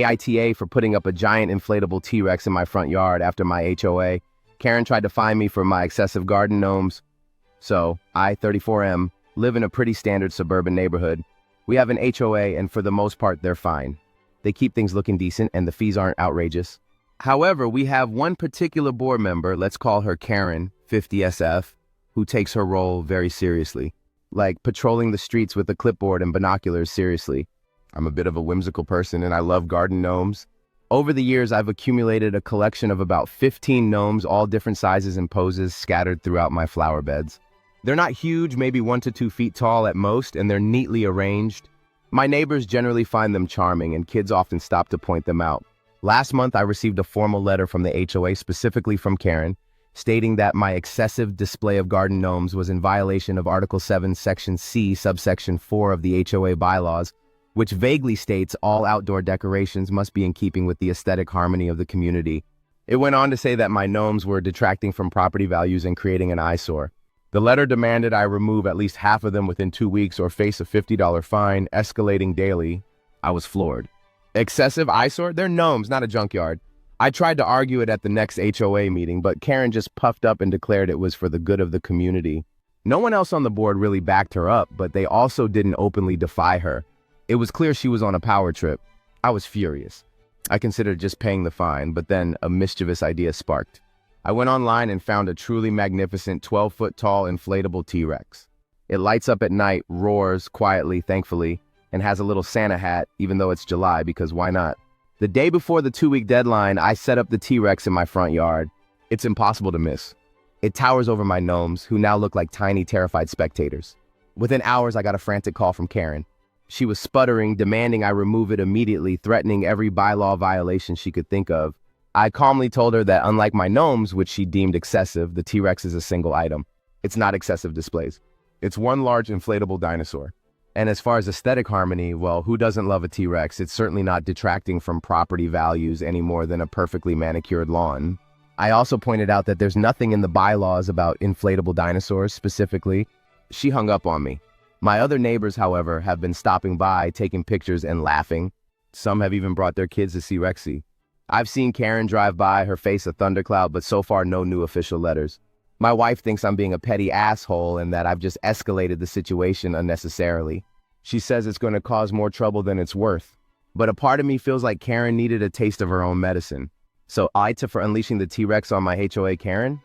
Aita for putting up a giant inflatable T-Rex in my front yard after my HOA. Karen tried to fine me for my excessive garden gnomes. So, I, 34M, live in a pretty standard suburban neighborhood. We have an HOA, and for the most part, they're fine. They keep things looking decent, and the fees aren't outrageous. However, we have one particular board member, let's call her Karen, 50SF, who takes her role very seriously. Like patrolling the streets with a clipboard and binoculars seriously. I'm a bit of a whimsical person, and I love garden gnomes. Over the years, I've accumulated a collection of about 15 gnomes, all different sizes and poses, scattered throughout my flower beds. They're not huge, maybe 1 to 2 feet tall at most, and they're neatly arranged. My neighbors generally find them charming, and kids often stop to point them out. Last month, I received a formal letter from the HOA, specifically from Karen, stating that my excessive display of garden gnomes was in violation of Article 7, Section C, subsection 4 of the HOA bylaws, which vaguely states all outdoor decorations must be in keeping with the aesthetic harmony of the community. It went on to say that my gnomes were detracting from property values and creating an eyesore. The letter demanded I remove at least half of them within 2 weeks or face a $50 fine, escalating daily. I was floored. Excessive eyesore? They're gnomes, not a junkyard. I tried to argue it at the next HOA meeting, but Karen just puffed up and declared it was for the good of the community. No one else on the board really backed her up, but they also didn't openly defy her. It was clear she was on a power trip. I was furious. I considered just paying the fine, but then a mischievous idea sparked. I went online and found a truly magnificent 12-foot-tall inflatable T-Rex. It lights up at night, roars quietly, thankfully, and has a little Santa hat, even though it's July, because why not? The day before the 2-week deadline, I set up the T-Rex in my front yard. It's impossible to miss. It towers over my gnomes, who now look like tiny, terrified spectators. Within hours, I got a frantic call from Karen. She was sputtering, demanding I remove it immediately, threatening every bylaw violation she could think of. I calmly told her that unlike my gnomes, which she deemed excessive, the T-Rex is a single item. It's not excessive displays. It's one large inflatable dinosaur. And as far as aesthetic harmony, well, who doesn't love a T-Rex? It's certainly not detracting from property values any more than a perfectly manicured lawn. I also pointed out that there's nothing in the bylaws about inflatable dinosaurs specifically. She hung up on me. My other neighbors, however, have been stopping by, taking pictures and laughing. Some have even brought their kids to see Rexy. I've seen Karen drive by, her face a thundercloud, but so far no new official letters. My wife thinks I'm being a petty asshole and that I've just escalated the situation unnecessarily. She says it's going to cause more trouble than it's worth. But a part of me feels like Karen needed a taste of her own medicine. So Aita for unleashing the T-Rex on my HOA Karen?